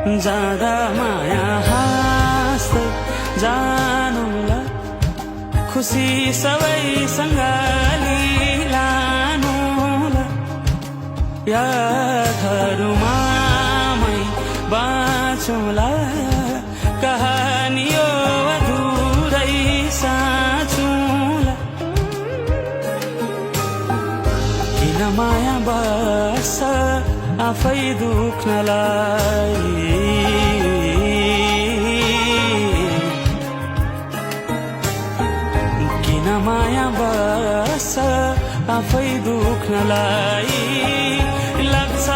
जाँदा माया हाँस्दै जानुला, खुसी सबैसँग लिलानुला, यादहरूमा मै बाँचौँला, कहानी यो अधुरै साँचौँला। किन माया बस्छ आफै दुख्नलाई, किन माया बस्छ आफै दुख्नलाई, लाग्छ